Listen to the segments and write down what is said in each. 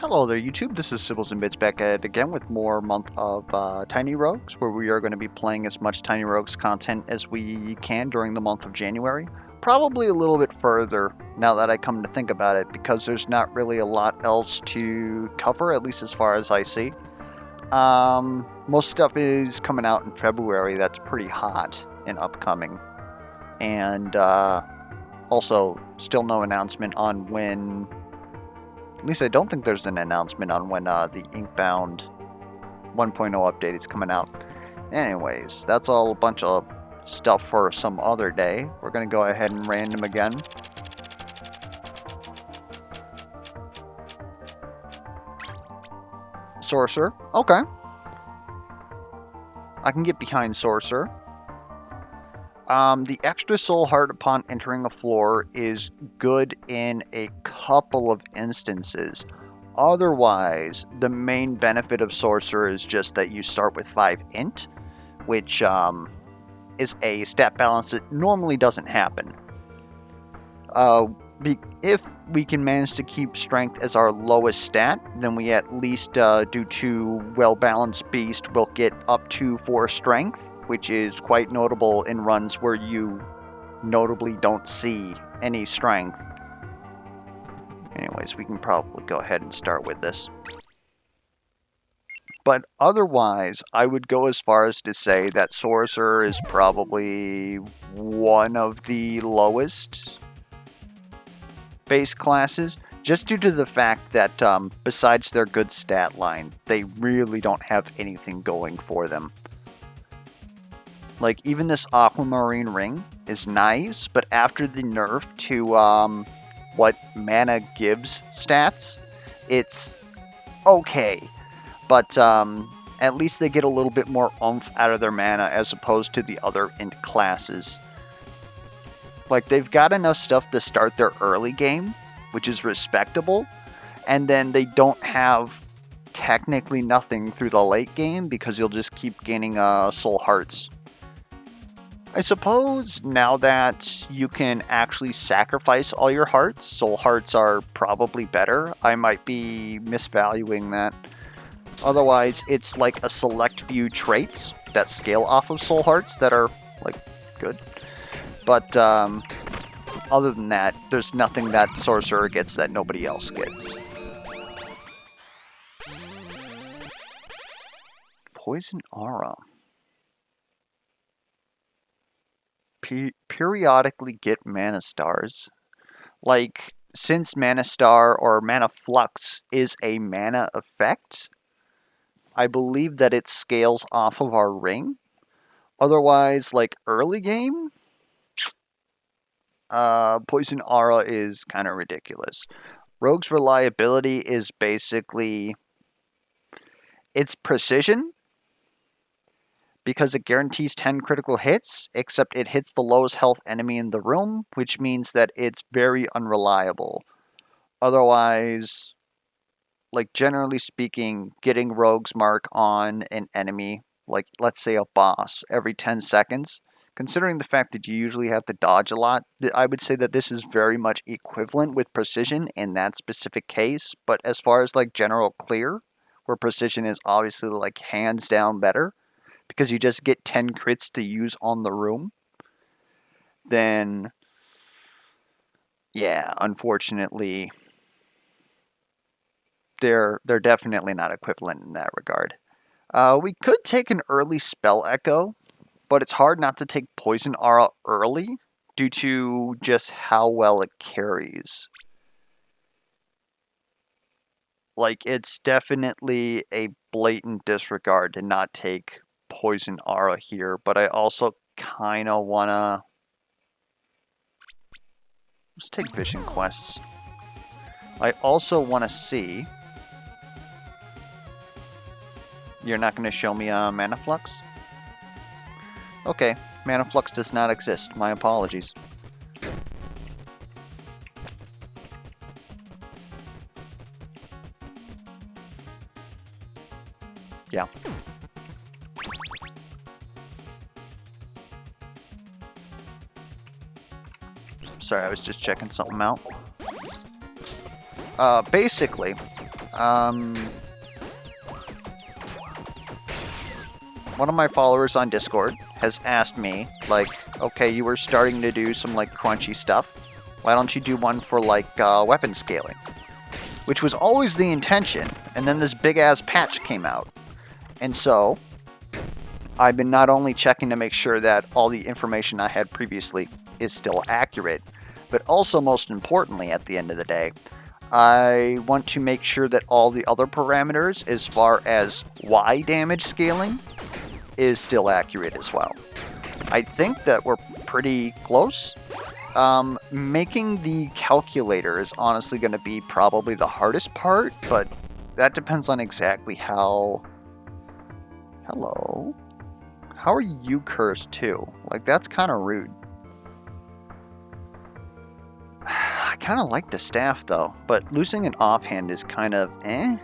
Hello there YouTube, this is Sibbles and Bits back at it again with more month of Tiny Rogues, where we are going to be playing as much Tiny Rogues content as we can during the month of January. Probably a little bit further now that I come to think about it, because there's not really a lot else to cover, at least as far as I see. Most stuff is coming out in February that's pretty hot and upcoming. And also, still no announcement on when... At least I don't think there's an announcement on when the Inkbound 1.0 update is coming out. Anyways, that's all a bunch of stuff for some other day. We're going to go ahead and random again. Sorcerer. Okay. I can get behind Sorcerer. The extra soul heart upon entering a floor is good in a couple of instances. Otherwise, the main benefit of Sorcerer is just that you start with 5 int, which is a stat balance that normally doesn't happen. If we can manage to keep strength as our lowest stat, then we at least, due to well-balanced beast, will get up to 4 strength, which is quite notable in runs where you notably don't see any strength. Anyways, we can probably go ahead and start with this. But otherwise, I would go as far as to say that Sorcerer is probably one of the lowest base classes, just due to the fact that besides their good stat line, they really don't have anything going for them. Like, even this Aquamarine Ring is nice, but after the nerf to what mana gives stats, it's okay. But at least they get a little bit more oomph out of their mana as opposed to the other int classes. Like, they've got enough stuff to start their early game, which is respectable, and then they don't have technically nothing through the late game because you'll just keep gaining soul hearts. I suppose now that you can actually sacrifice all your hearts, soul hearts are probably better. I might be misvaluing that. Otherwise, it's like a select few traits that scale off of soul hearts that are, like, good. But other than that, there's nothing that Sorcerer gets that nobody else gets. Poison Aura. Periodically get mana stars. Like, since Mana Star or Mana Flux is a mana effect, I believe that it scales off of our ring. Otherwise, like, early game, Poison Aura is kind of ridiculous. Rogue's reliability is basically... it's precision, because it guarantees 10 critical hits, except it hits the lowest health enemy in the room, which means that it's very unreliable. Otherwise, like, generally speaking, getting Rogue's Mark on an enemy, like, let's say a boss, every 10 seconds, considering the fact that you usually have to dodge a lot, I would say that this is very much equivalent with precision in that specific case. But as far as, like, general clear, where precision is obviously, like, hands down better, because you just get 10 crits to use on the room, then, yeah, unfortunately, they're definitely not equivalent in that regard. We could take an early Spell Echo, but it's hard not to take Poison Aura early due to just how well it carries. Like, it's definitely a blatant disregard to not take Poison Aura here, but I also kind of want to... let's take Vision Quests. I also want to see... You're not going to show me a Mana Flux? Okay, Mana Flux does not exist. My apologies. Yeah. Sorry, I was just checking something out. Basically, One of my followers on Discord has asked me, like, okay, you were starting to do some, like, crunchy stuff. Why don't you do one for, like, weapon scaling? Which was always the intention, and then this big-ass patch came out. And so, I've been not only checking to make sure that all the information I had previously is still accurate, but also, most importantly, at the end of the day, I want to make sure that all the other parameters, as far as Y damage scaling, is still accurate as well. I think that we're pretty close. Making the calculator is honestly going to be probably the hardest part, but that depends on exactly how... Hello? How are you cursed too? Like, that's kind of rude. I kind of like the staff though, but losing an offhand is kind of eh.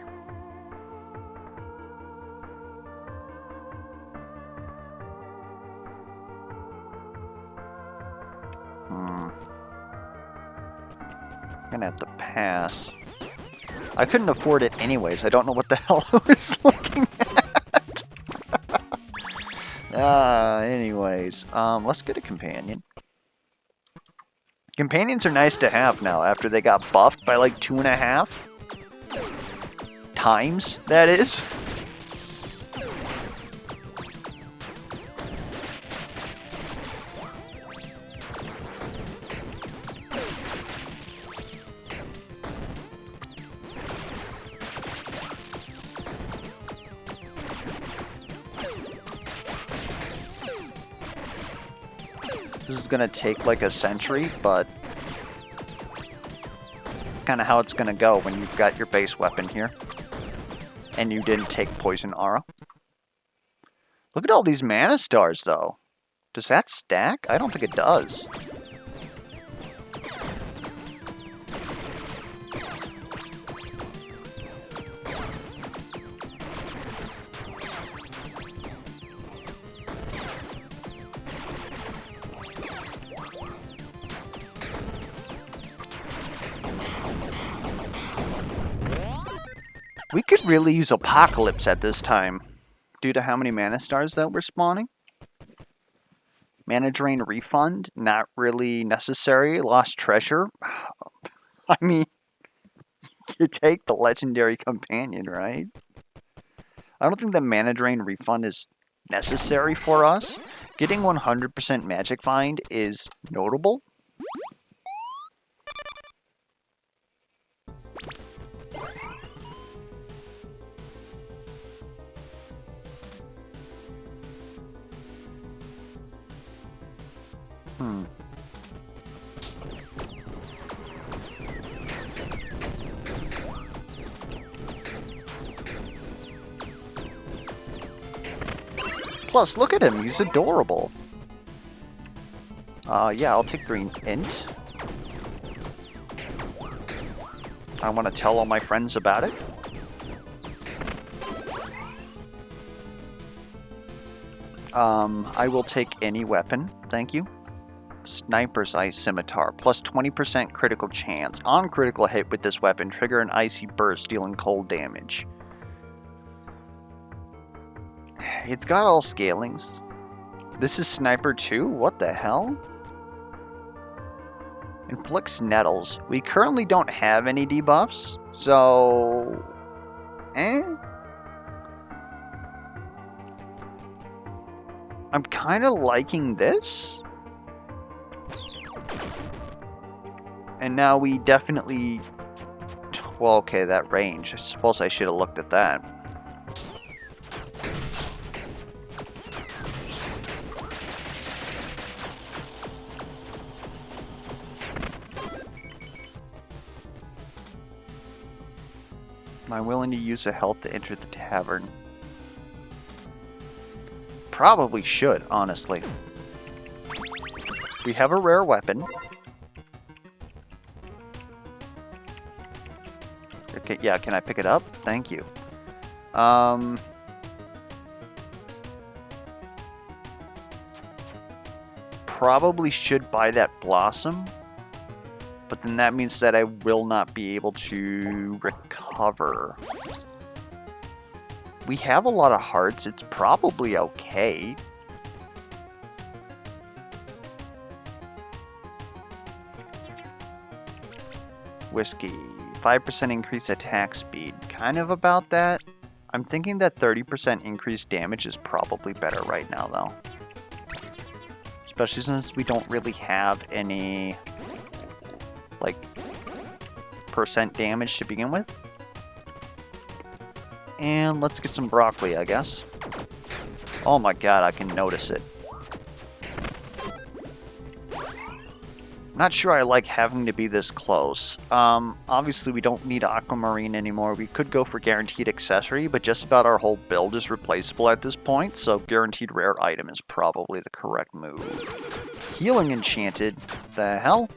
Gonna have to pass. I couldn't afford it anyways. I don't know what the hell I was looking at. Anyways, let's get a companion. Companions are nice to have now after they got buffed by like 2.5 times, that is. This is gonna take like a century, but it's kind of how it's gonna go when you've got your base weapon here. And you didn't take Poison Aura. Look at all these mana stars, though. Does that stack? I don't think it does. We could really use Apocalypse at this time, due to how many mana stars that we're spawning. Mana Drain Refund, not really necessary. Lost Treasure, I mean, you take the Legendary Companion, right? I don't think the Mana Drain Refund is necessary for us. Getting 100% Magic Find is notable. Plus, look at him, he's adorable. Yeah, I'll take green int. I want to tell all my friends about it. I will take any weapon, thank you. Sniper's Ice Scimitar, plus 20% critical chance. On critical hit with this weapon, trigger an icy burst, dealing cold damage. It's got all scalings. This is Sniper 2? What the hell? Inflicts nettles. We currently don't have any debuffs, so... I'm kind of liking this. And now we definitely... Well, okay, that range. I suppose I should have looked at that. Am I willing to use a health to enter the tavern? Probably should, honestly. We have a rare weapon. Okay, yeah, can I pick it up? Thank you. Probably should buy that blossom. but then that means that I will not be able to recover. We have a lot of hearts. It's probably okay. Whiskey. 5% increased attack speed. Kind of about that. I'm thinking that 30% increased damage is probably better right now, though. Especially since we don't really have any, like, percent damage to begin with. And let's get some broccoli, I guess. Oh my god, I can notice it. Not sure I like having to be this close. Obviously we don't need aquamarine anymore. We could go for guaranteed accessory, but just about our whole build is replaceable at this point, so guaranteed rare item is probably the correct move. Healing enchanted. The hell?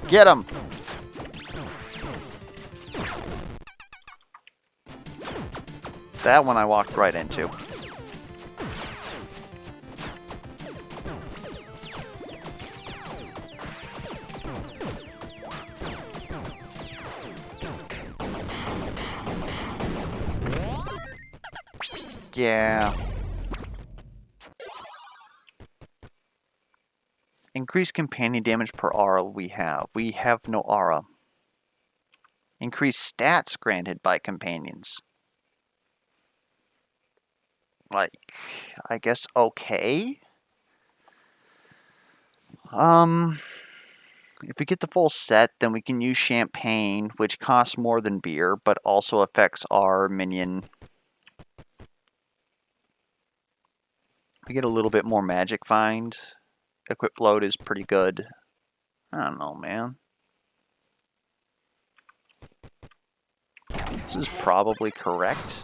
Get him! That one I walked right into. Yeah. Increased companion damage per aura we have. We have no aura. Increased stats granted by companions. Like, I guess okay. If we get the full set, then we can use champagne, which costs more than beer, but also affects our minion. We get a little bit more magic find. Equip load is pretty good. I don't know, man. This is probably correct.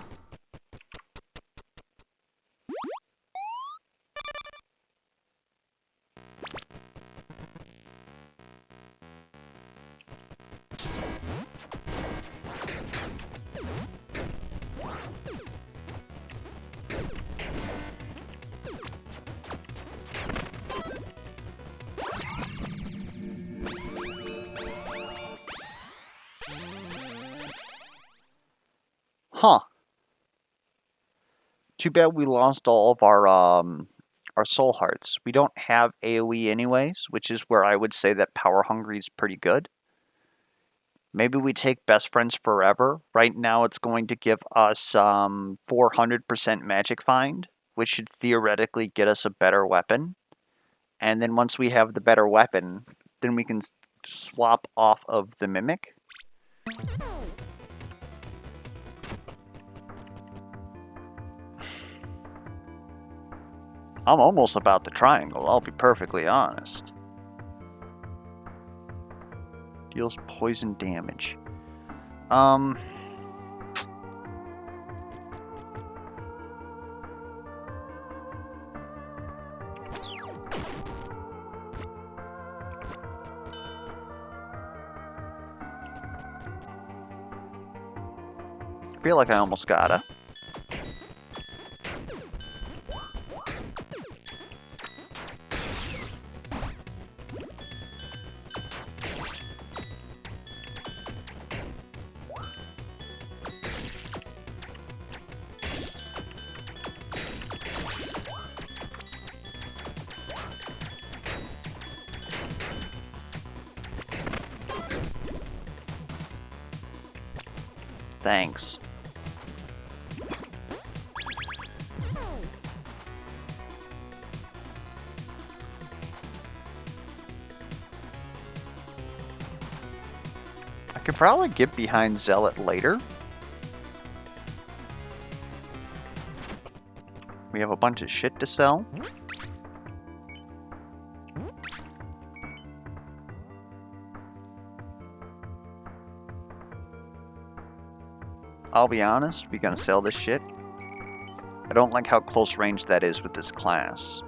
Huh. Too bad we lost all of our soul hearts. We don't have AoE anyways, which is where I would say that Power Hungry is pretty good. Maybe we take Best Friends Forever. Right now it's going to give us 400% magic find, which should theoretically get us a better weapon. And then once we have the better weapon, then we can swap off of the Mimic. I'm almost about the triangle, I'll be perfectly honest. Deals poison damage. Feel like I almost gotta. Thanks. I could probably get behind Zealot later. We have a bunch of shit to sell. I'll be honest, we're gonna sell this shit. I don't like how close range that is with this class.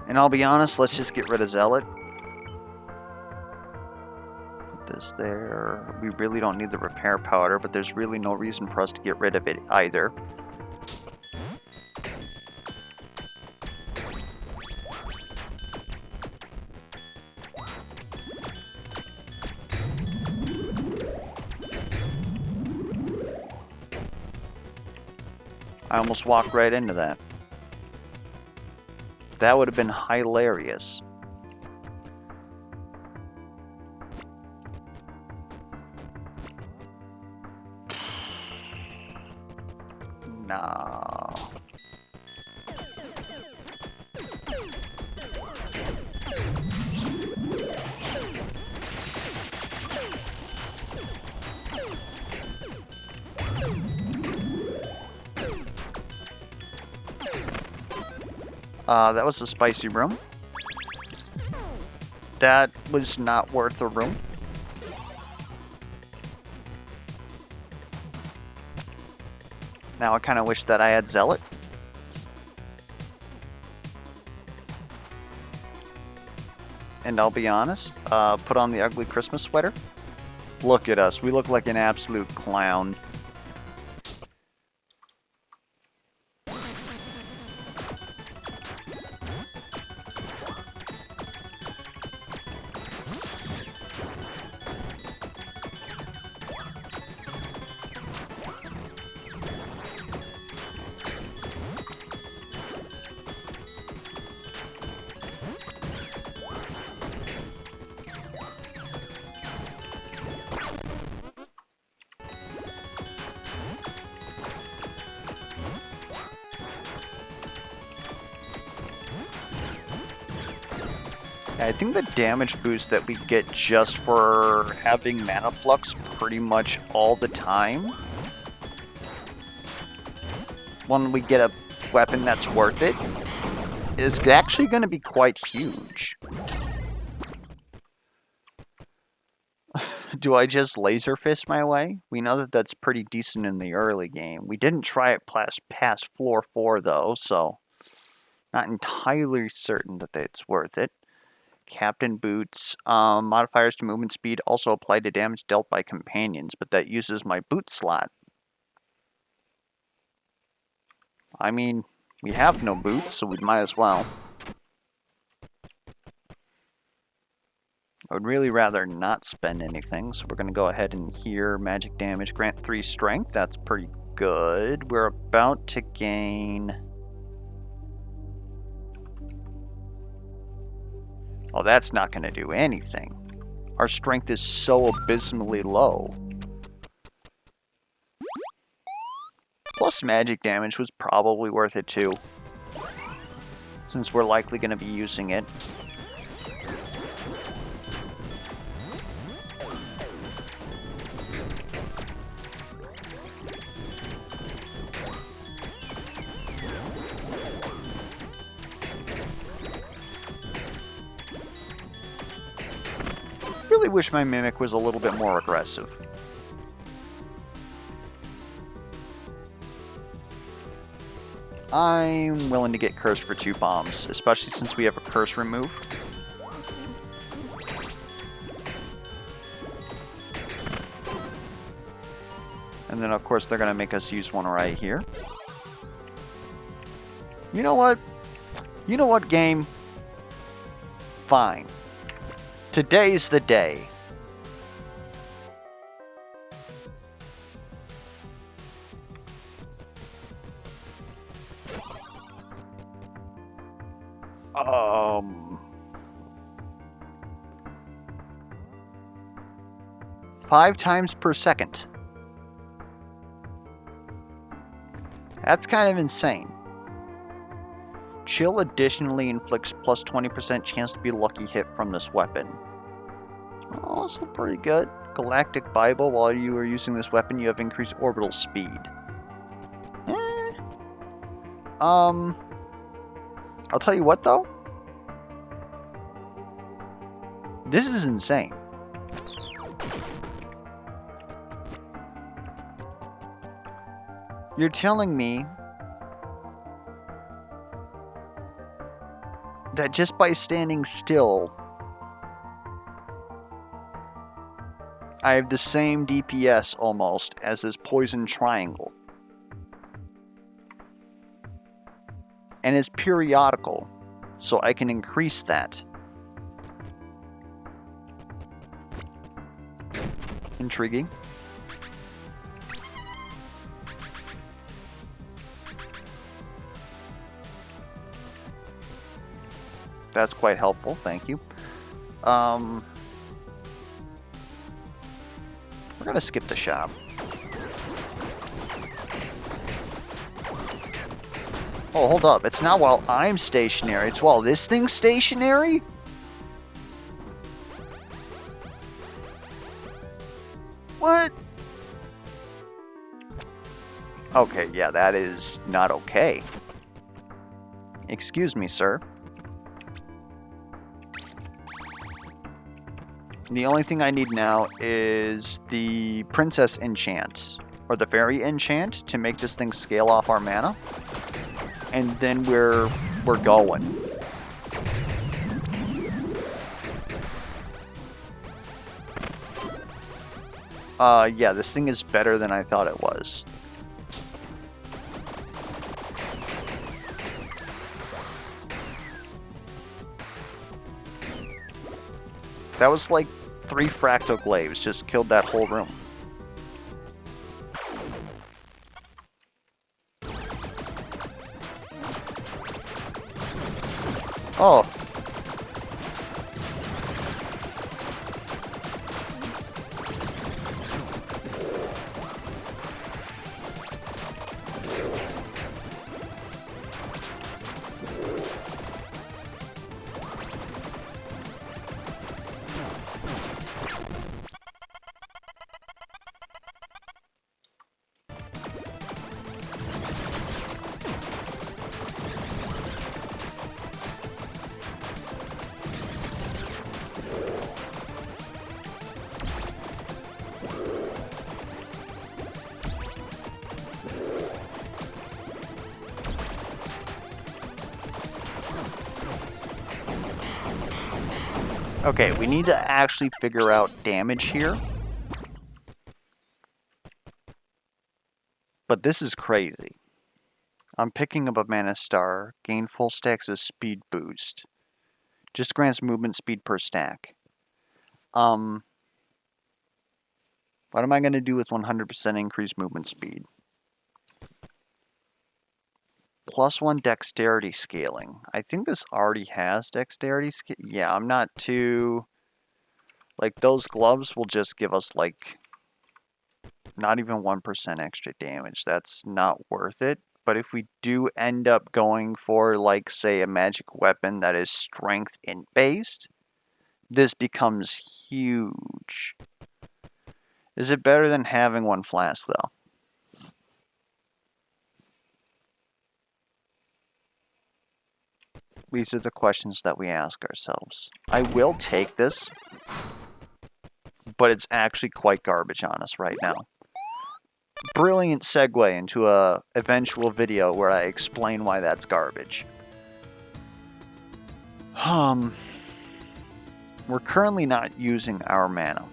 And I'll be honest, let's just get rid of Zealot. What does is there... We really don't need the repair powder, but there's really no reason for us to get rid of it either. I almost walked right into that. That would have been hilarious. No. That was a spicy room. That was not worth a room. Now I kind of wish that I had Zealot. And I'll be honest, put on the ugly Christmas sweater. Look at us. We look like an absolute clown. I think the damage boost that we get just for having mana flux pretty much all the time, when we get a weapon that's worth it, is actually going to be quite huge. Do I just laser fist my way? We know that that's pretty decent in the early game. We didn't try it past floor 4 though, so not entirely certain that it's worth it. Captain boots. Modifiers to movement speed also apply to damage dealt by companions, but that uses my boot slot. I mean, we have no boots, so we might as well. I would really rather not spend anything, so we're going to go ahead and heal magic damage. Grant 3 strength. That's pretty good. We're about to gain... Oh, that's not going to do anything. Our strength is so abysmally low. Plus magic damage was probably worth it too, since we're likely going to be using it. Really wish my Mimic was a little bit more aggressive. I'm willing to get cursed for 2 bombs, especially since we have a curse remove. And then of course they're going to make us use one right here. You know what? You know what, game? Fine. Today's the day. Five times per second. That's kind of insane. Chill additionally inflicts plus 20% chance to be lucky hit from this weapon. Also pretty good. Galactic Bible. While you are using this weapon, you have increased orbital speed. I'll tell you what though. This is insane. You're telling me that just by standing still, I have the same DPS almost as his poison triangle. And it's periodical, so I can increase that. Intriguing. That's quite helpful, thank you. We're gonna skip the shop. Oh, hold up. It's not while I'm stationary. It's while this thing's stationary? What? Okay, yeah, that is not okay. Excuse me, sir. The only thing I need now is the princess enchant, or the fairy enchant, to make this thing scale off our mana. And then we're going. Yeah, this thing is better than I thought it was. That was like 3 fractal glaives, just killed that whole room. Oh. Okay, we need to actually figure out damage here. But this is crazy. I'm picking up a mana star, gain full stacks of speed boost. Just grants movement speed per stack. What am I going to do with 100% increased movement speed? +1 dexterity scaling. I think this already has dexterity scale. Yeah, I'm not too... Like, those gloves will just give us, like, not even 1% extra damage. That's not worth it. But if we do end up going for, like, say, a magic weapon that is strength int based, this becomes huge. Is it better than having 1 flask, though? These are the questions that we ask ourselves. I will take this, but it's actually quite garbage on us right now. Brilliant segue into a eventual video where I explain why that's garbage. We're currently not using our mana.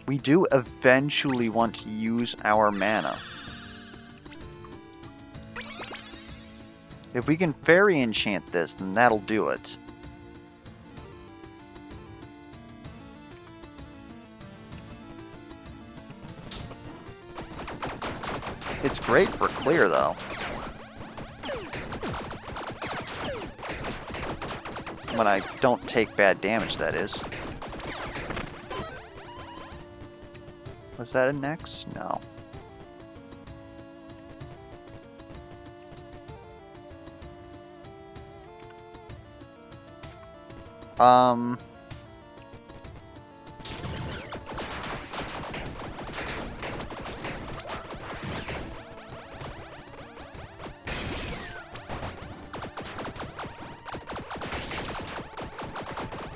We do eventually want to use our mana. If we can fairy enchant this, then that'll do it. It's great for clear, though. When I don't take bad damage, that is. Was that an X? No.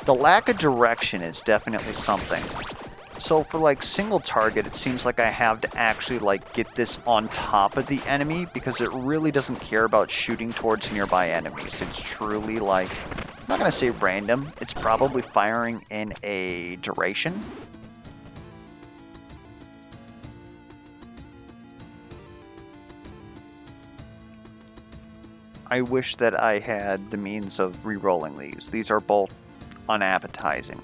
The lack of direction is definitely something. So for like single target, it seems like I have to actually like get this on top of the enemy because it really doesn't care about shooting towards nearby enemies. It's truly like not going to say random. It's probably firing in a duration. I wish that I had the means of re-rolling these. These are both unappetizing.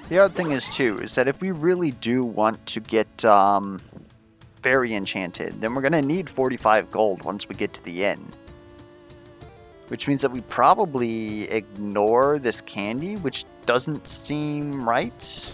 The other thing is, too, is that if we really do want to get very enchanted, then we're going to need 45 gold once we get to the end. Which means that we probably ignore this candy, which doesn't seem right.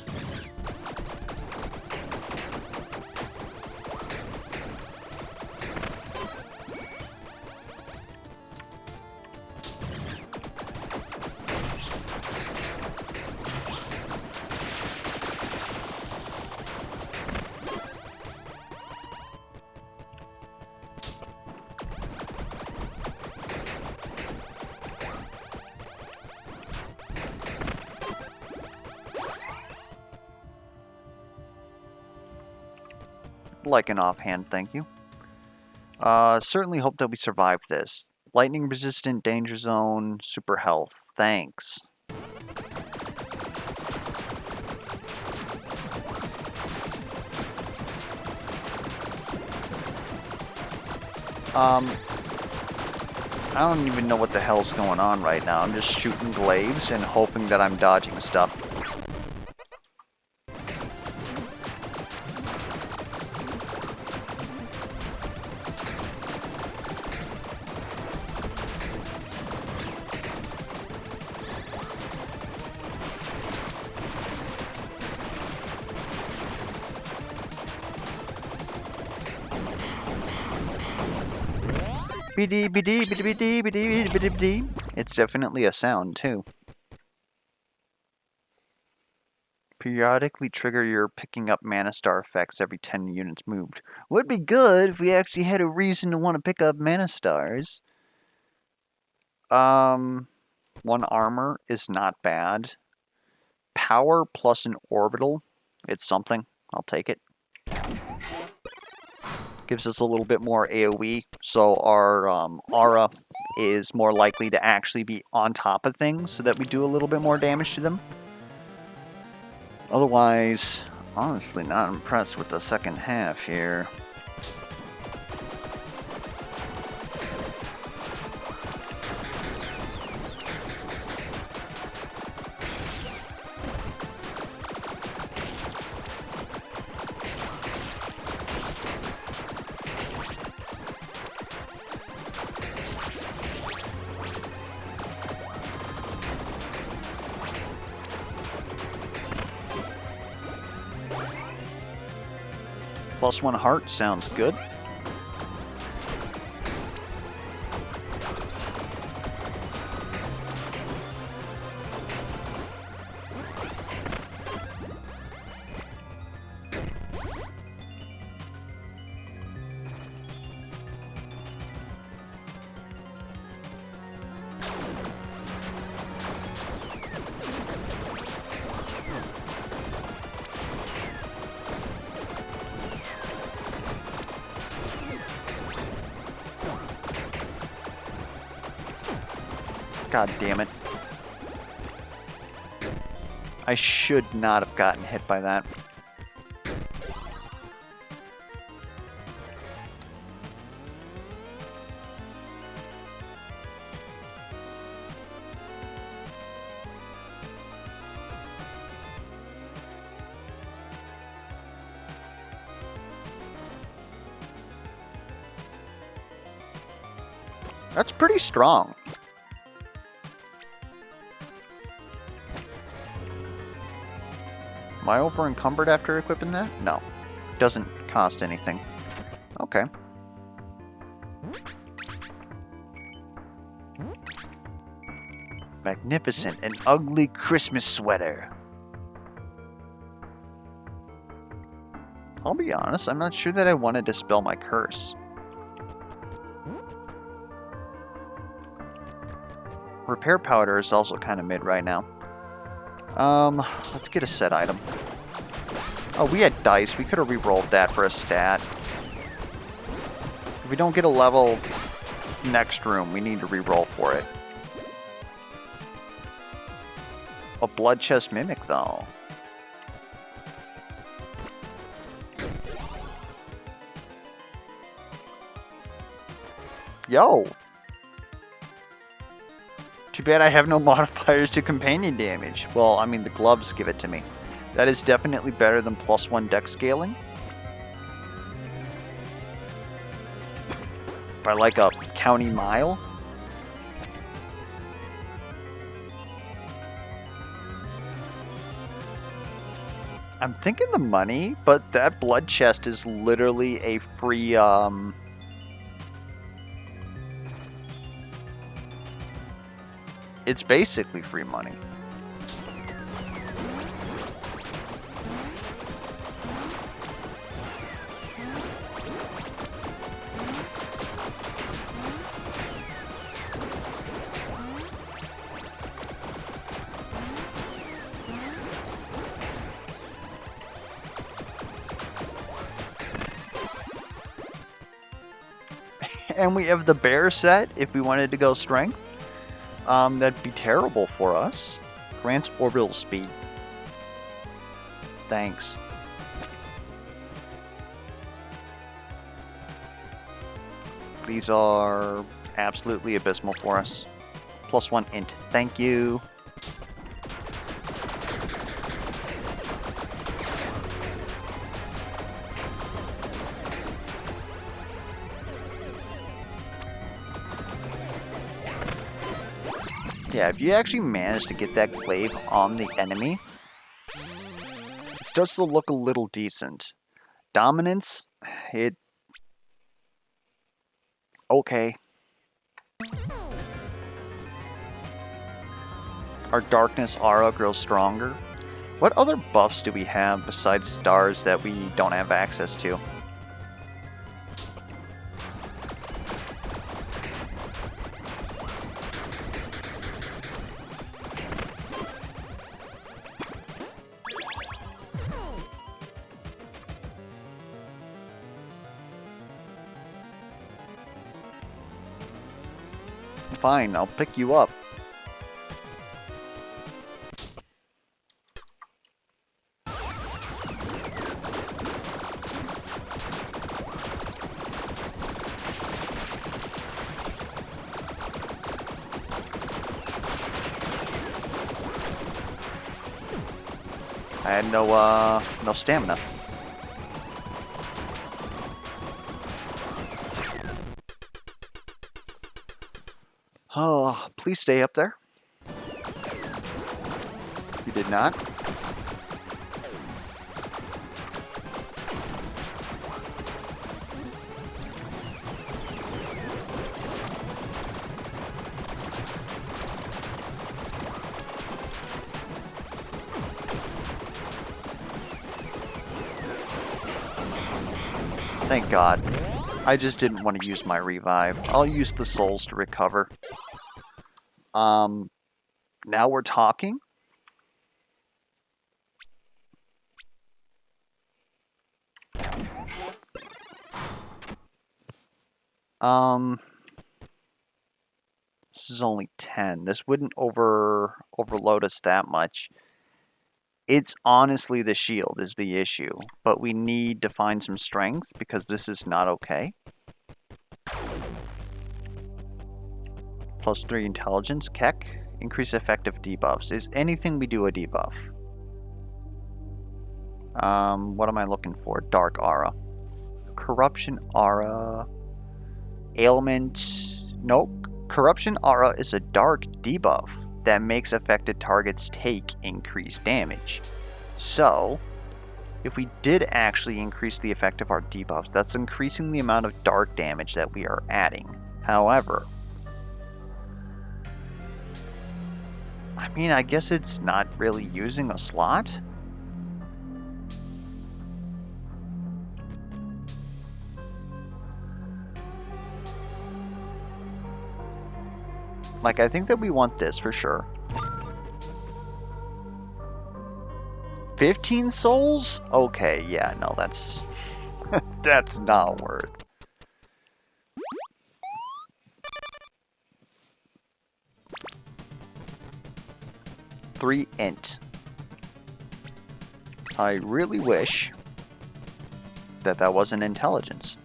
Like an offhand, thank you. Certainly hope that we survive this. Lightning resistant, danger zone, super health. Thanks. I don't even know what the hell's going on right now. I'm just shooting glaives and hoping that I'm dodging stuff. It's definitely a sound, too. Periodically trigger your picking up mana star effects every 10 units moved. Would be good if we actually had a reason to want to pick up mana stars. 1 armor is not bad. Power plus an orbital. It's something. I'll take it. Gives us a little bit more AoE, so our aura is more likely to actually be on top of things so that we do a little bit more damage to them. Otherwise, honestly not impressed with the second half here. +1 heart sounds good. God damn it. I should not have gotten hit by that. That's pretty strong. Am I over encumbered after equipping that? No. Doesn't cost anything. Okay. Magnificent. An ugly Christmas sweater. I'll be honest, I'm not sure that I want to dispel my curse. Repair powder is also kind of mid right now. Let's get a set item. Oh, we had dice. We could have re-rolled that for a stat. If we don't get a level next room, we need to re-roll for it. A blood chest mimic, though. Yo! Too bad I have no modifiers to companion damage. Well, I mean, the gloves give it to me. That is definitely better than +1 dex scaling. By like a county mile. I'm thinking the money, but that blood chest is literally a free, it's basically free money. And we have the bear set if we wanted to go strength. That'd be terrible for us. Grants orbital speed. Thanks. These are absolutely abysmal for us. +1 int. Thank you. Yeah, if you actually manage to get that glaive on the enemy, it starts to look a little decent. Dominance, it... okay. Our darkness aura grows stronger. What other buffs do we have besides stars that we don't have access to? Fine, I'll pick you up. I had no stamina. Oh, please stay up there. You did not. Thank God. I just didn't want to use my revive. I'll use the souls to recover. Now we're talking. This is only 10. This wouldn't overload us that much. It's honestly the shield is the issue, but we need to find some strength because this is not okay. +3 intelligence, Keck, increase effective debuffs. Is anything we do a debuff? What am I looking for? Dark aura. Corruption aura. Ailment. Nope. Corruption Aura is a dark debuff that makes affected targets take increased damage. So, if we did actually increase the effect of our debuffs, that's increasing the amount of dark damage that we are adding. However, I mean, I guess it's not really using a slot. Like, I think that we want this for sure. 15 souls? Okay, yeah, no, that's... that's not worth. Three int. I really wish that that wasn't intelligence.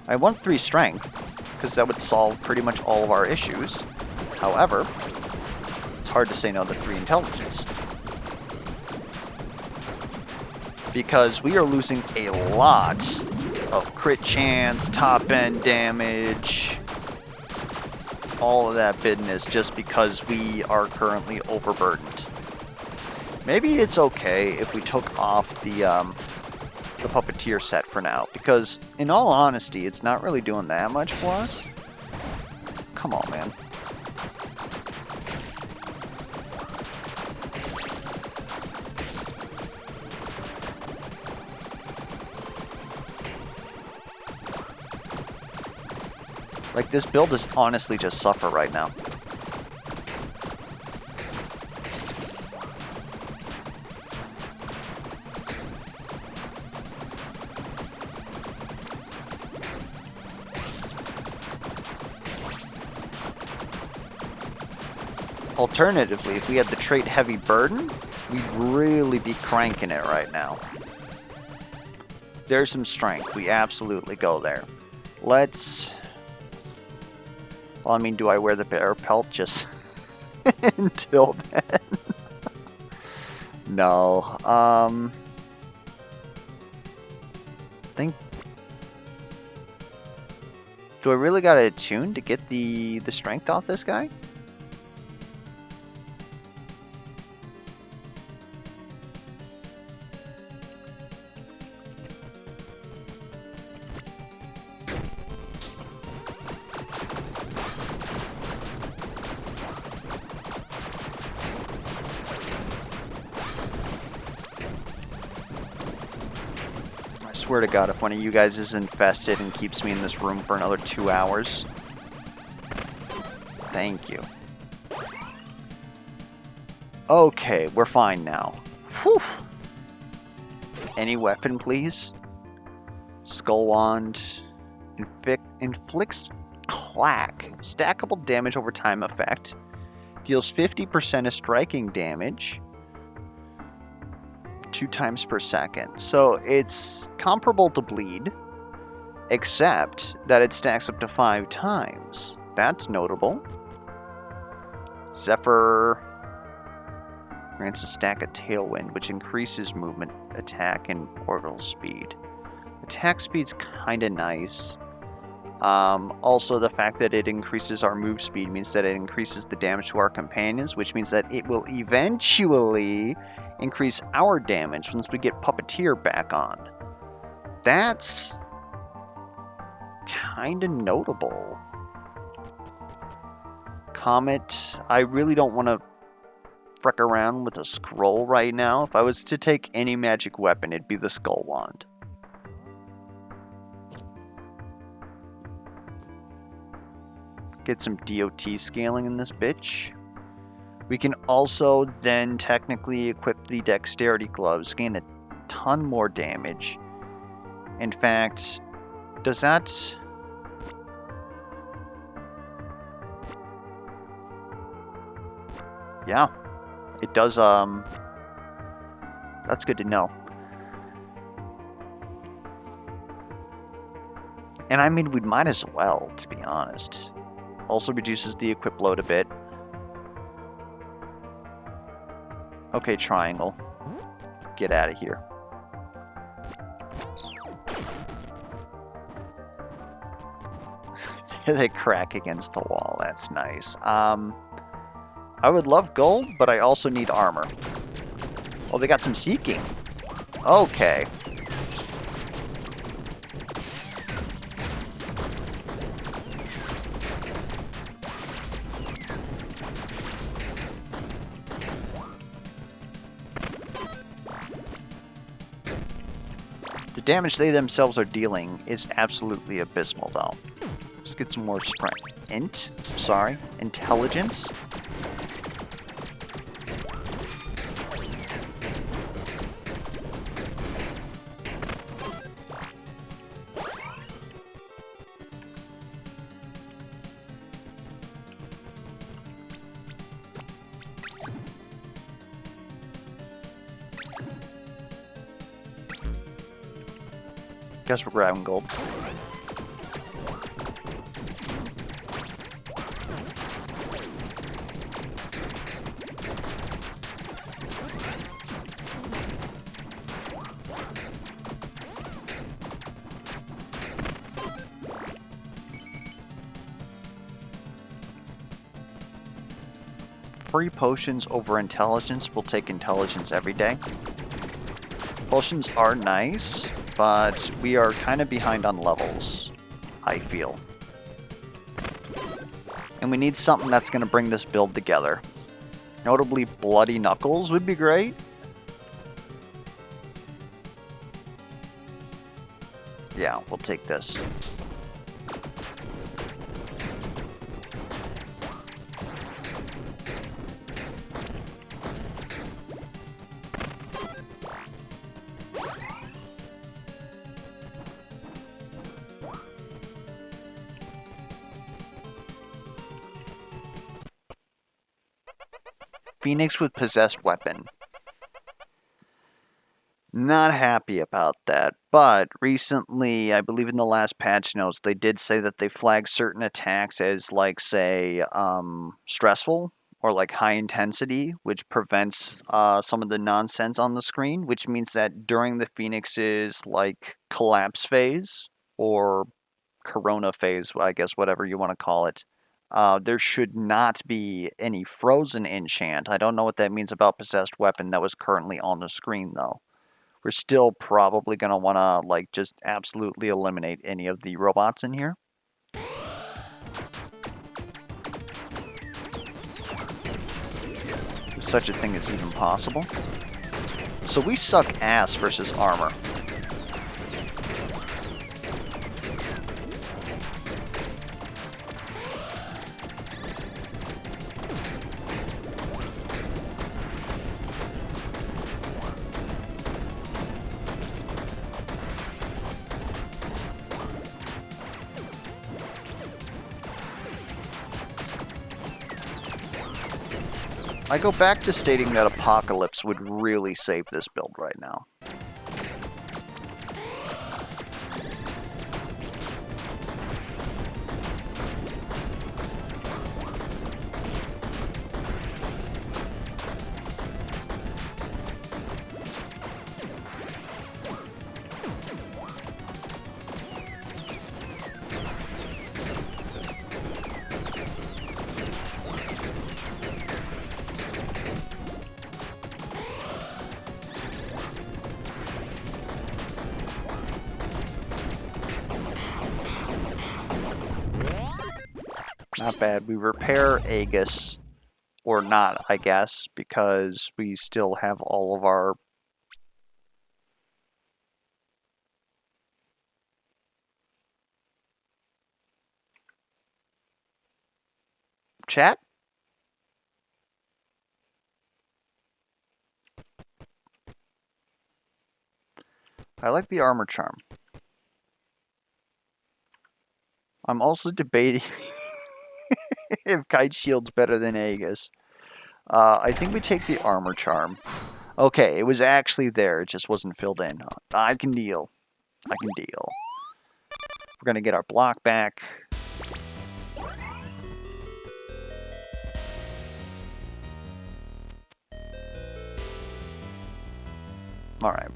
I want 3 strength, because that would solve pretty much all of our issues. However, it's hard to say no to 3 intelligence. Because we are losing a lot of crit chance, top end damage, all of that business just because we are currently overburdened. Maybe it's okay if we took off the Puppeteer set for now, because in all honesty, it's not really doing that much for us. Come on, man. Like, this build is honestly just suffer right now. Alternatively, if we had the trait Heavy Burden, we'd really be cranking it right now. There's some strength. We absolutely go there. Let's... Well, I mean, do I wear the bear pelt just until then? No. Think. Do I really gotta attune to get the strength off this guy? I swear to God, if one of you guys is infested and keeps me in this room for another 2 hours. Thank you. Okay, we're fine now. Whew. Any weapon, please? Skull Wand. Inflicts clack. Stackable damage over time effect. Deals 50% of striking damage. 2 times per second. So it's comparable to bleed, except that it stacks up to 5 times. That's notable. Zephyr grants a stack of Tailwind, which increases movement, attack, and orbital speed. Attack speed's kind of nice. Also, the fact that it increases our move speed means that it increases the damage to our companions, which means that it will eventually increase our damage once we get Puppeteer back on. That's kind of notable. Comet, I really don't want to freck around with a scroll right now. If I was to take any magic weapon, it'd be the Skull Wand. Get some DOT scaling in this bitch. We can also then technically equip the Dexterity Gloves, gain a ton more damage. In fact, does that... Yeah, it does, that's good to know. And I mean, we might as well, to be honest. Also reduces the equip load a bit. Okay, triangle. Get out of here. They crack against the wall. That's nice. I would love gold, but I also need armor. Oh, they got some seeking. Okay. The damage they themselves are dealing is absolutely abysmal, though. Let's get some more strength. Intelligence. Guess we're grabbing gold. Free potions over intelligence. We'll take intelligence every day. Potions are nice, but we are kind of behind on levels, I feel. And we need something that's going to bring this build together. Notably, Bloody Knuckles would be great. Yeah, we'll take this. Phoenix with possessed weapon. Not happy about that, but recently, I believe in the last patch notes, they did say that they flagged certain attacks as, like, say, stressful or, like, high intensity, which prevents some of the nonsense on the screen, which means that during the Phoenix's, like, collapse phase or corona phase, I guess, whatever you want to call it, there should not be any frozen enchant. I don't know what that means about possessed weapon that was currently on the screen, though. We're still probably going to want to, like, just absolutely eliminate any of the robots in here. If such a thing is even possible. So we suck ass versus armor. I go back to stating that Apocalypse would really save this build right now. Not bad. We repair Aegis, or not, I guess, because we still have all of our... Chat? I like the armor charm. I'm also debating if Kite Shield's better than Aegis. I think we take the armor charm. Okay, it was actually there, it just wasn't filled in. I can deal. I can deal. We're gonna get our block back. Alright.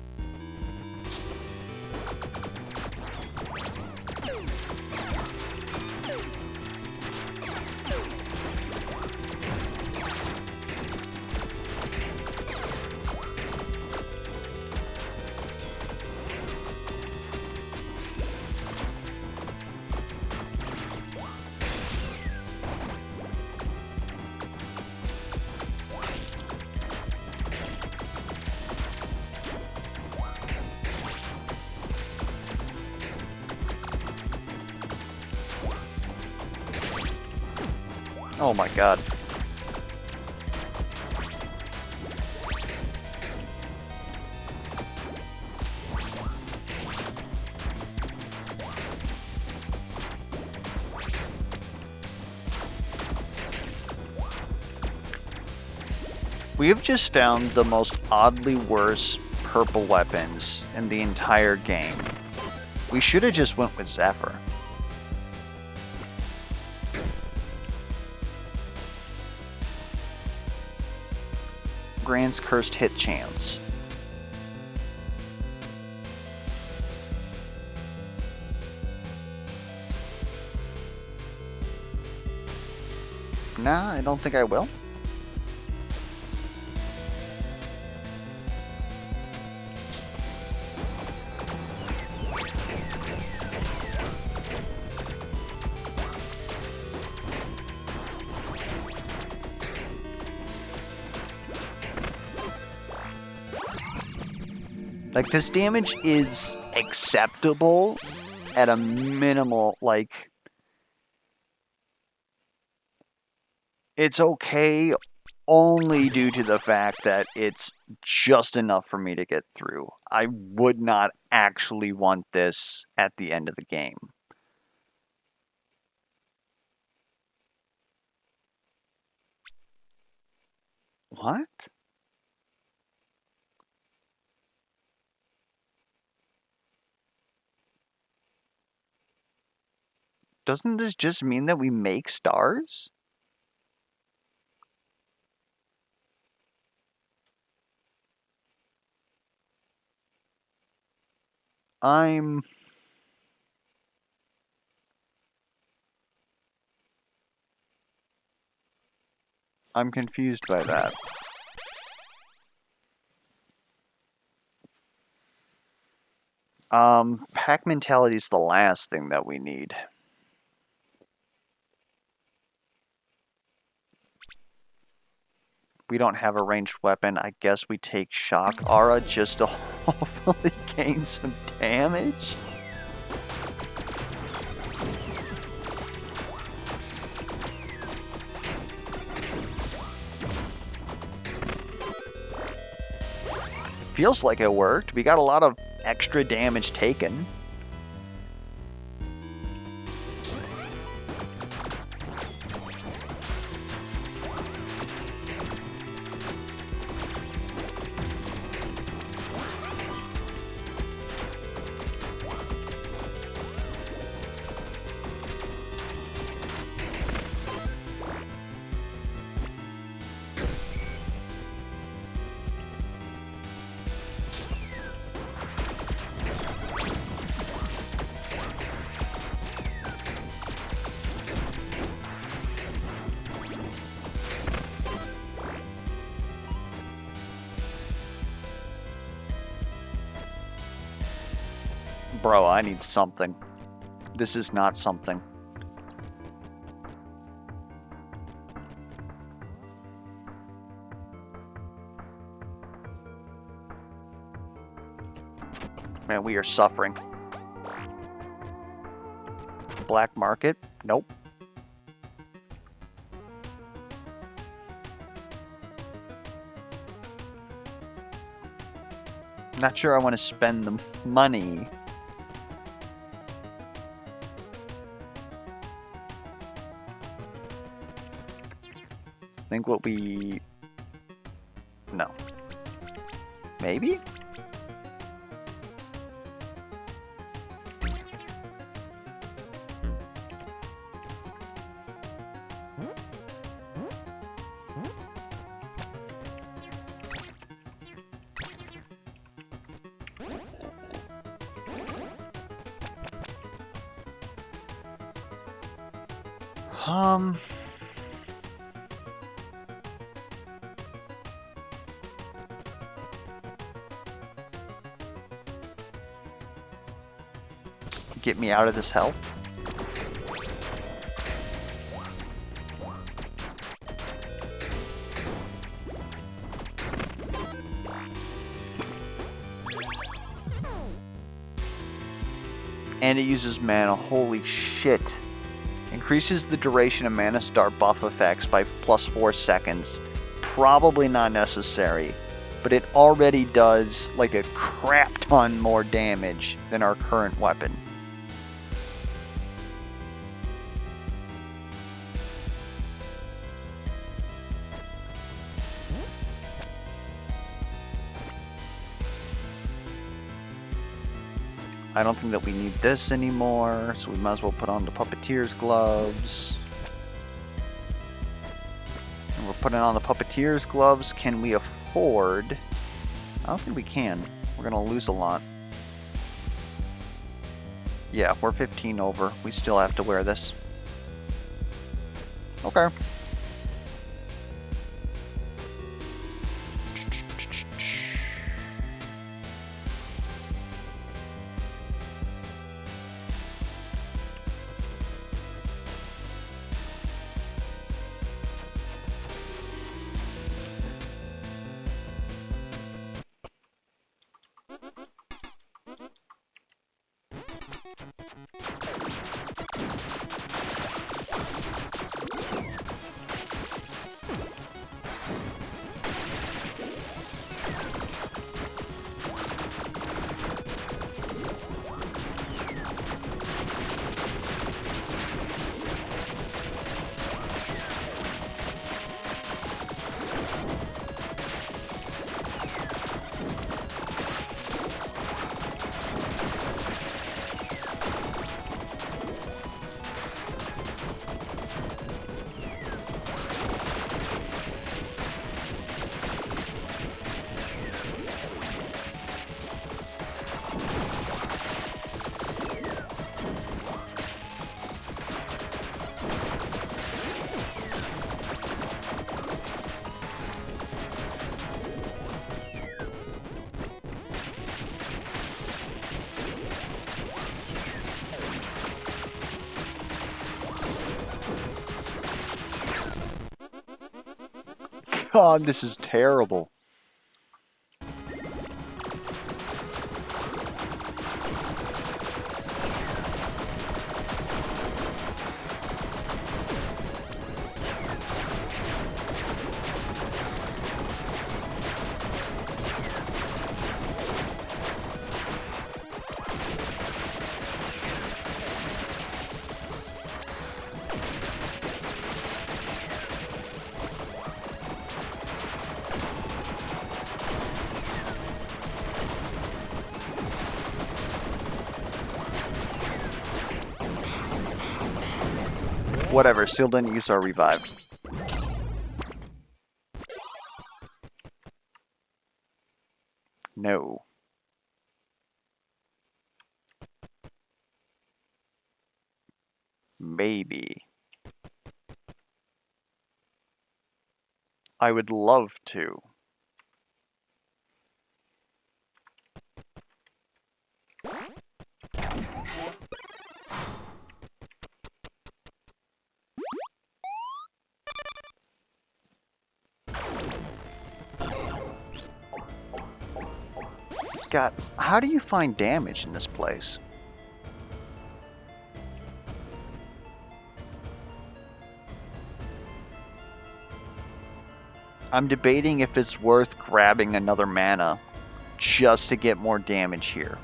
Oh my god. We have just found the most oddly worse purple weapons in the entire game. We should have just went with Zephyr. Grant's cursed hit chance. Nah, I don't think I will. Like, this damage is acceptable at a minimal, like, it's okay only due to the fact that it's just enough for me to get through. I would not actually want this at the end of the game. What? Doesn't this just mean that we make stars? I'm confused by that. Pack mentality is the last thing that we need. We don't have a ranged weapon. I guess we take Shock Aura just to hopefully gain some damage. Feels like it worked. We got a lot of extra damage taken. Bro, I need something. This is not something. Man, we are suffering. Black market? Nope. Not sure I want to spend the money. I think what we... No. Maybe? Get me out of this hell. And it uses mana. Holy shit. Increases the duration of mana star buff effects by plus 4 seconds. Probably not necessary, but it already does like a crap ton more damage than our current weapon. I don't think that we need this anymore, so we might as well put on the Puppeteer's gloves. And we're putting on the Puppeteer's gloves. Can we afford... I don't think we can. We're going to lose a lot. Yeah, we're 15 over. We still have to wear this. Okay. God, this is terrible. Whatever, still didn't use our revive. No. Maybe. I would love to. God, how do you find damage in this place? I'm debating if it's worth grabbing another mana just to get more damage here.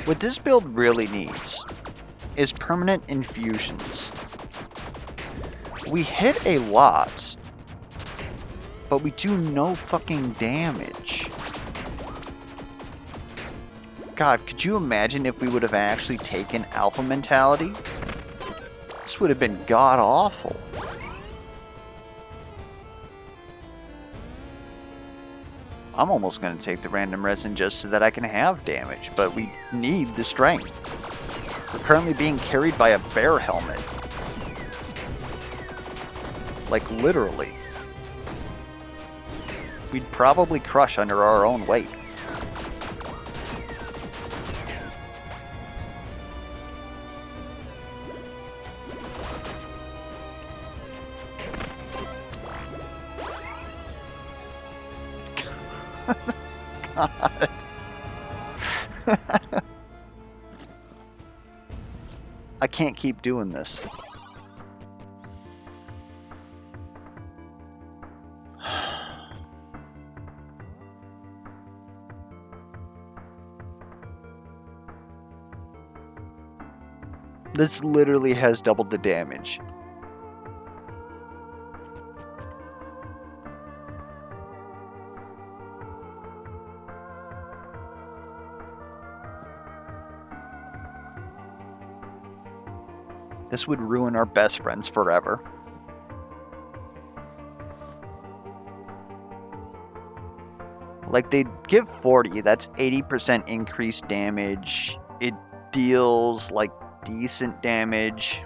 What this build really needs is permanent infusions. We hit a lot, but we do no fucking damage. God, could you imagine if we would have actually taken alpha mentality? This would have been god-awful. I'm almost going to take the random resin just so that I can have damage, but we need the strength. We're currently being carried by a bear helmet. Like, literally. We'd probably crush under our own weight. God. I can't keep doing this. This literally has doubled the damage. This would ruin our best friends forever. Like, they'd give 40, that's 80% increased damage. It deals, like, decent damage.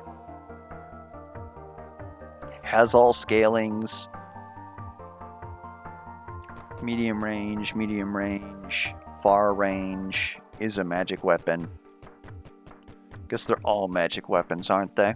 Has all scalings. Medium range, far range, is a magic weapon. Guess they're all magic weapons, aren't they?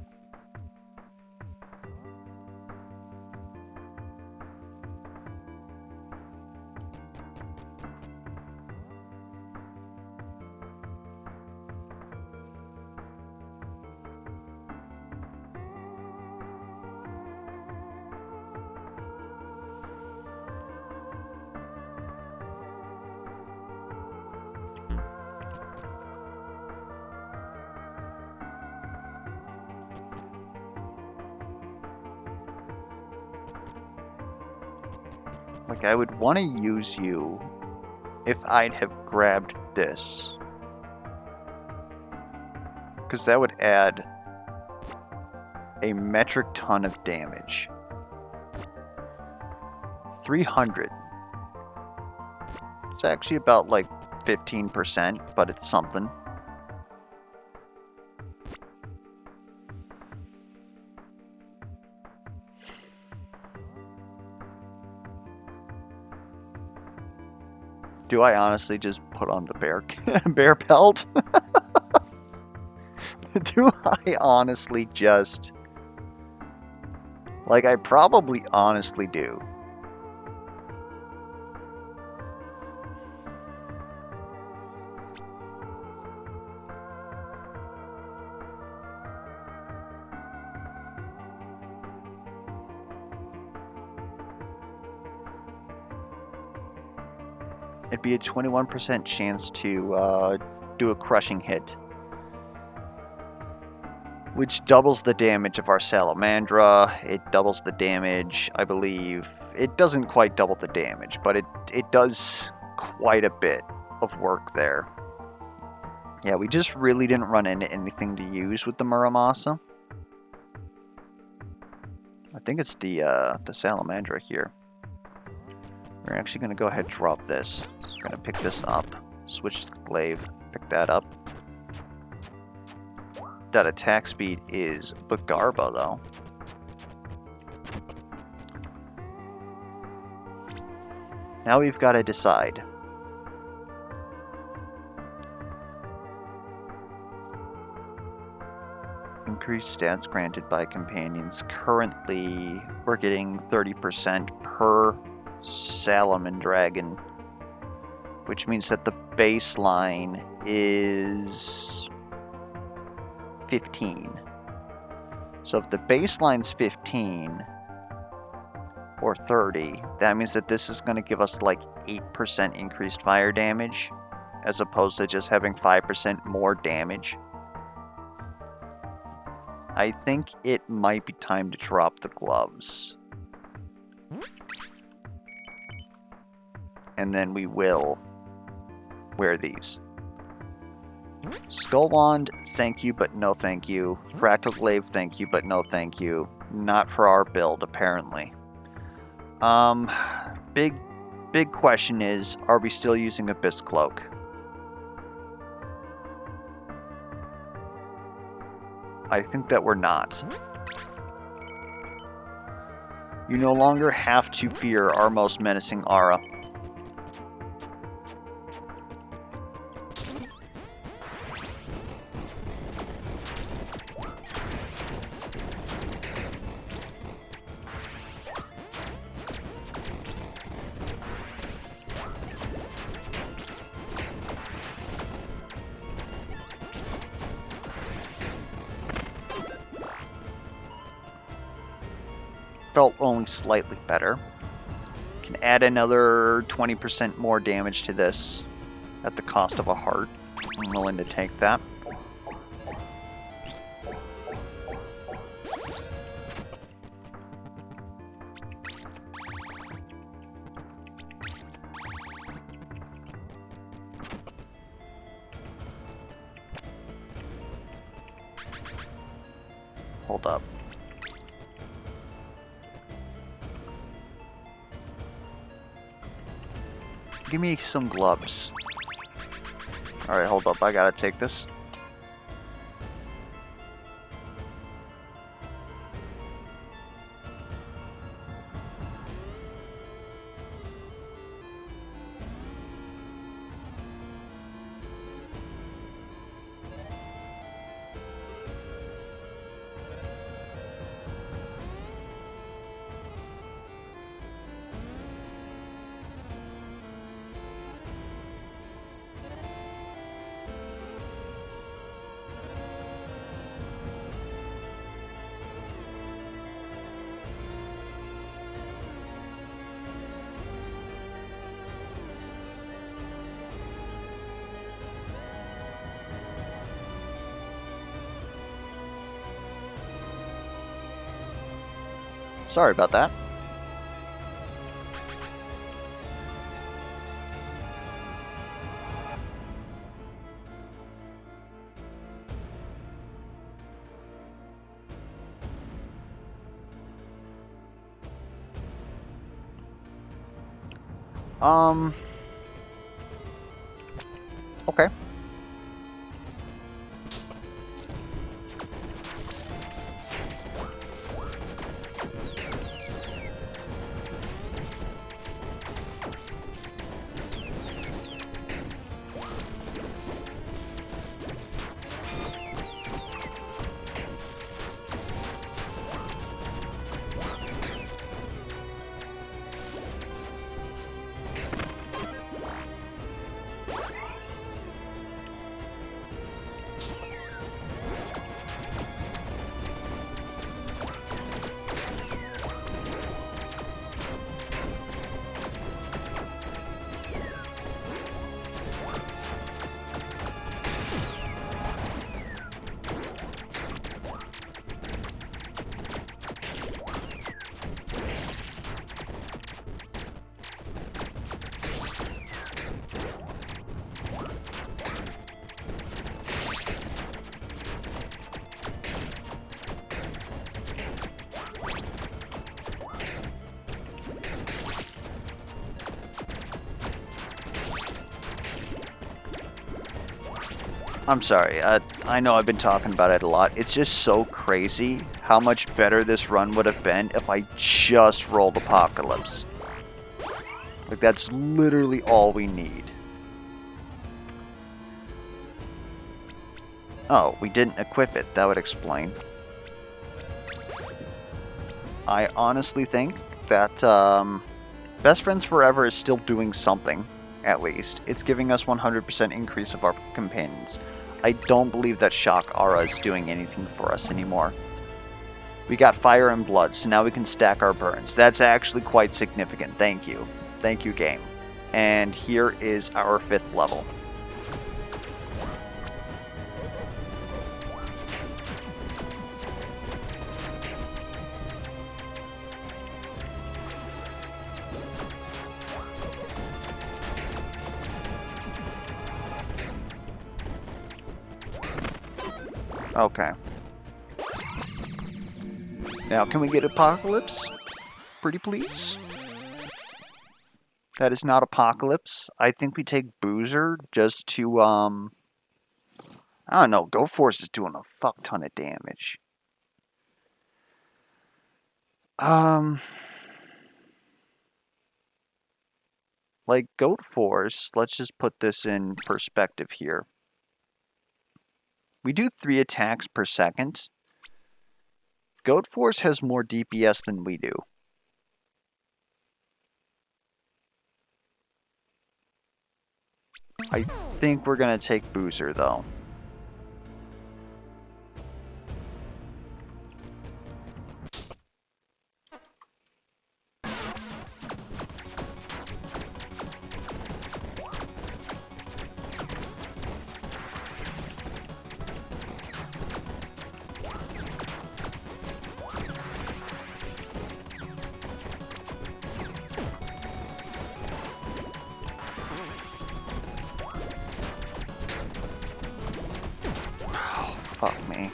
Like, I would want to use you if I'd have grabbed this. Because that would add a metric ton of damage. 300. It's actually about like 15%, but it's something. Do I honestly just put on the bear pelt? Do I honestly just... Like, I probably honestly do. It'd be a 21% chance to do a crushing hit, which doubles the damage of our Salamandra. It doubles the damage, I believe. It doesn't quite double the damage, but it does quite a bit of work there. Yeah, we just really didn't run into anything to use with the Muramasa. I think it's the Salamandra here. We're actually going to go ahead and drop this. We're going to pick this up, switch to the glaive, pick that up. That attack speed is Bagarba, though. Now we've got to decide. Increased stats granted by companions. Currently, we're getting 30% per Salamandragon, which means that the baseline is 15. So if the baseline's 15 or 30, that means that this is going to give us like 8% increased fire damage, as opposed to just having 5% more damage. I think it might be time to drop the gloves. And then we will wear these. Skull Wand, thank you, but no thank you. Fractal Glaive, thank you, but no thank you. Not for our build, apparently. Big question is, are we still using Abyss Cloak? I think that we're not. You no longer have to fear our most menacing aura. Felt only slightly better. Can add another 20% more damage to this at the cost of a heart. I'm willing to take that. Hold up. Give me some gloves. Alright, hold up. I gotta take this. Sorry about that. Okay. I'm sorry, I know I've been talking about it a lot. It's just so crazy how much better this run would have been if I just rolled Apocalypse. Like, that's literally all we need. Oh, we didn't equip it. That would explain. I honestly think that Best Friends Forever is still doing something, at least. It's giving us 100% increase of our companions. I don't believe that Shock Aura is doing anything for us anymore. We got Fire and Blood, so now we can stack our burns. That's actually quite significant. Thank you. Thank you, game. And here is our 5th level. Okay. Now, can we get Apocalypse? Pretty please? That is not Apocalypse. I think we take Boozer just to, I don't know. Goat Force is doing a fuck ton of damage. Like Goat Force, let's just put this in perspective here. We do 3 attacks per second. Goat Force has more DPS than we do. I think we're going to take Boozer, though. Fuck me.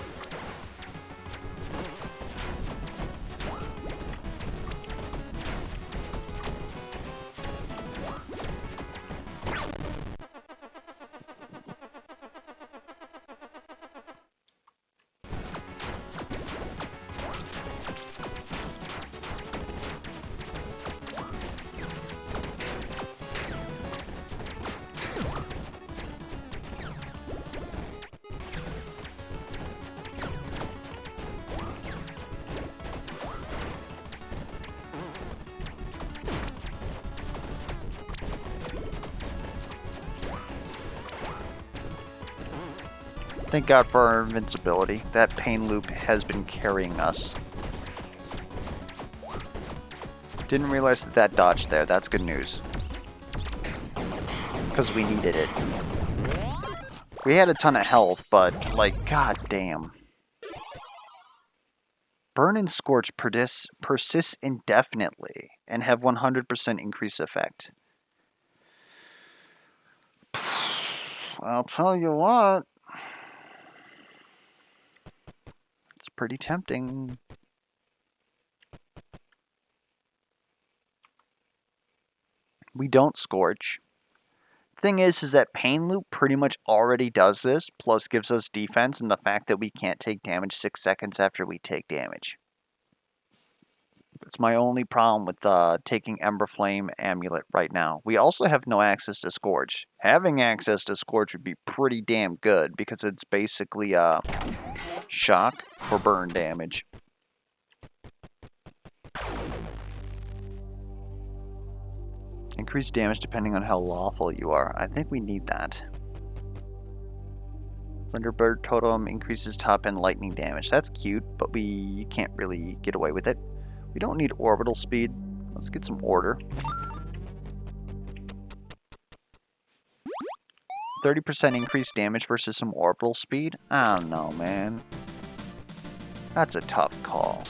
Thank God for our invincibility. That pain loop has been carrying us. Didn't realize that dodged there. That's good news. Because we needed it. We had a ton of health, but, like, god damn. Burn and Scorch persist indefinitely and have 100% increase effect. I'll tell you what. It's pretty tempting. We don't Scorch. Thing is that Pain Loop pretty much already does this, plus gives us defense and the fact that we can't take damage 6 seconds after we take damage. That's my only problem with taking Ember Flame Amulet right now. We also have no access to Scorch. Having access to Scorch would be pretty damn good because it's basically shock for burn damage. Increase damage depending on how lawful you are. I think we need that. Thunderbird Totem increases top end lightning damage. That's cute, but we can't really get away with it. We don't need orbital speed. Let's get some order. 30% increased damage versus some orbital speed? I don't know, man. That's a tough call.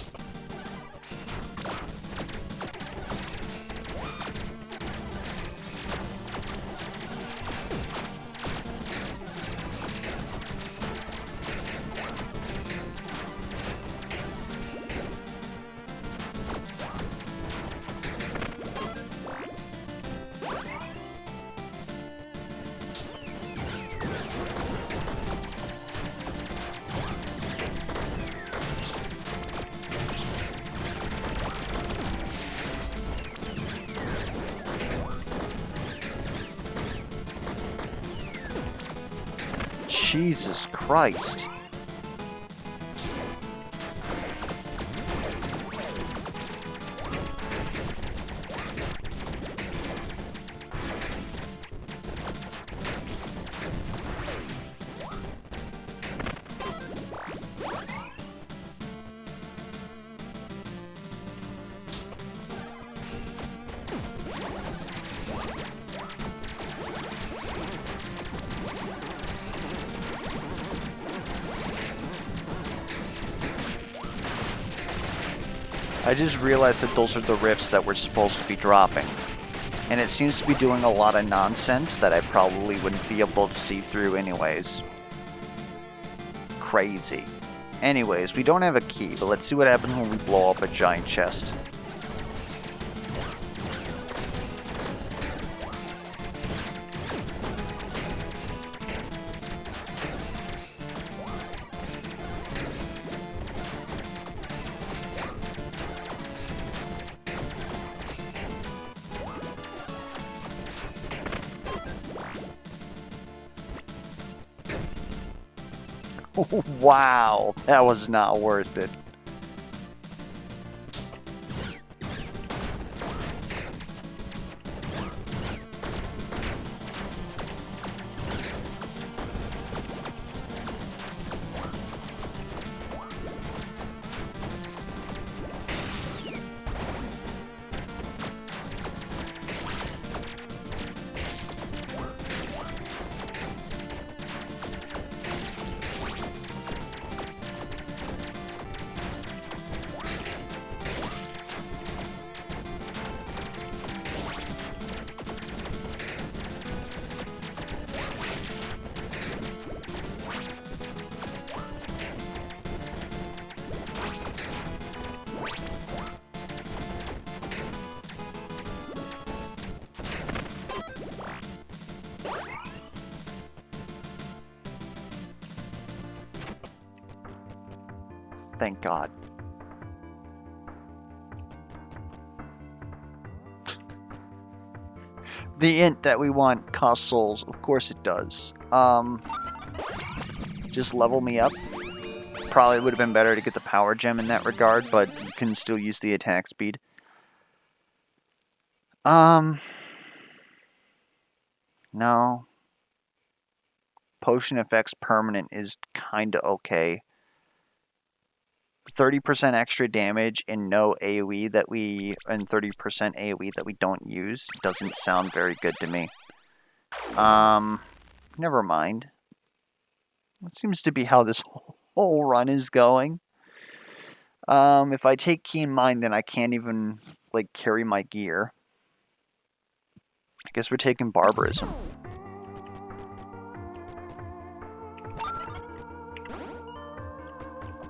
Jesus Christ. I just realized that those are the rifts that we're supposed to be dropping. And it seems to be doing a lot of nonsense that I probably wouldn't be able to see through anyways. Crazy. Anyways, we don't have a key, but let's see what happens when we blow up a giant chest. Wow, that was not worth it. Thank God. The int that we want costs souls. Of course it does. Just level me up. Probably would have been better to get the power gem in that regard, but you can still use the attack speed. No. Potion effects permanent is kinda okay. 30% extra damage and no AoE that we, and 30% AoE that we don't use doesn't sound very good to me. Never mind. That seems to be how this whole run is going. If I take Keen Mind, then I can't even, like, carry my gear. I guess we're taking Barbarism.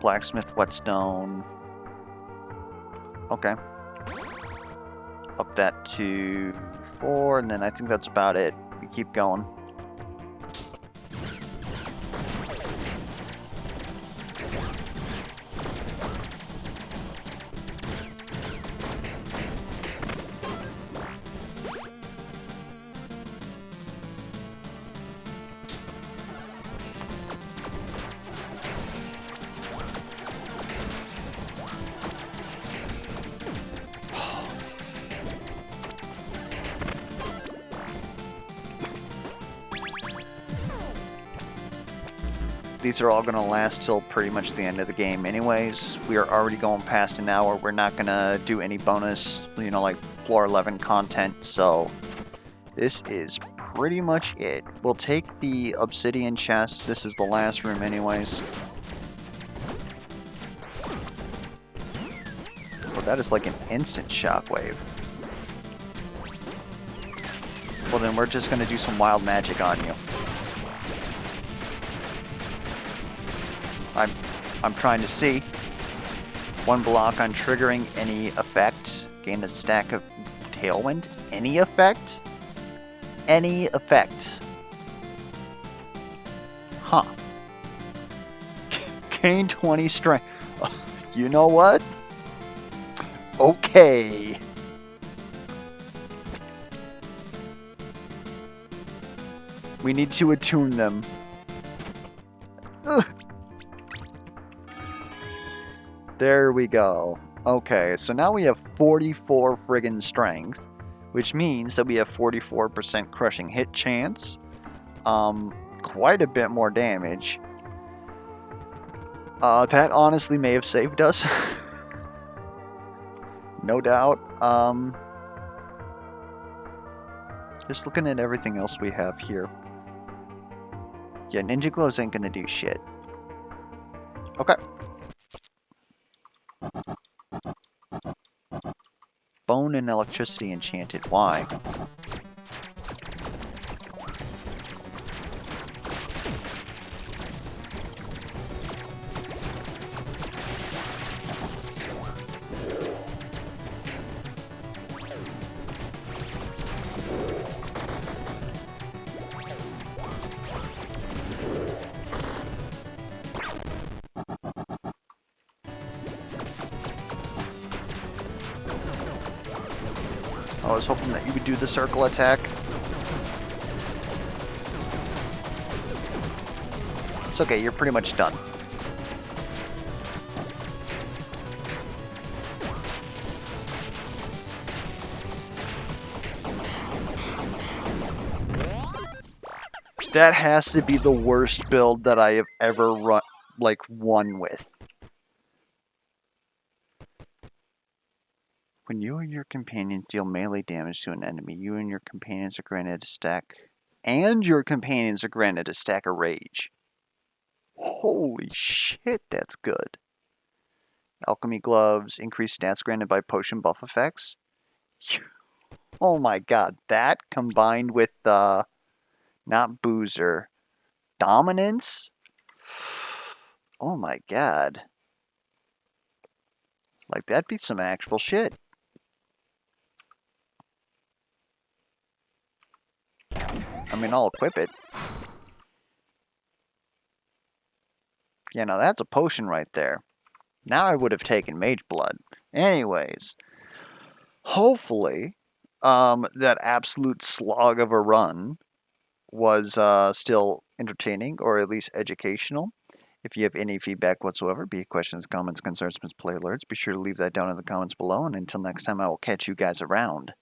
Blacksmith Whetstone. Okay. Up that to 4, and then I think that's about it. We keep going. These are all going to last till pretty much the end of the game anyways. We are already going past an hour. We're not going to do any bonus, you know, like floor 11 content, so this is pretty much it. We'll take the obsidian chest. This is the last room anyways. Well, that is like an instant shockwave. Well, then we're just going to do some wild magic on you. I'm trying to see. 1 block on triggering any effect. Gain a stack of tailwind. Any effect? Any effect. Huh. Gain 20 strength. You know what? Okay. We need to attune them. Ugh. There we go. Okay, so now we have 44 friggin' strength, which means that we have 44% crushing hit chance. Quite a bit more damage. That honestly may have saved us. No doubt. Just looking at everything else we have here. Yeah, Ninja Glows ain't gonna do shit. Okay. Bone and electricity enchanted. Why? I was hoping that you would do the circle attack. It's okay, you're pretty much done. That has to be the worst build that I have ever won with. When you and your companions deal melee damage to an enemy, you and your companions are granted a stack. And your companions are granted a stack of rage. Holy shit, that's good. Alchemy gloves, increased stats granted by potion buff effects. Oh my god, that combined with, not boozer, dominance? Oh my god. Like, that'd be some actual shit. I mean, I'll equip it. Yeah, now that's a potion right there. Now I would have taken Mage Blood. Anyways, hopefully, that absolute slog of a run was still entertaining or at least educational. If you have any feedback whatsoever, be it questions, comments, concerns, misplay alerts, be sure to leave that down in the comments below. And until next time, I will catch you guys around.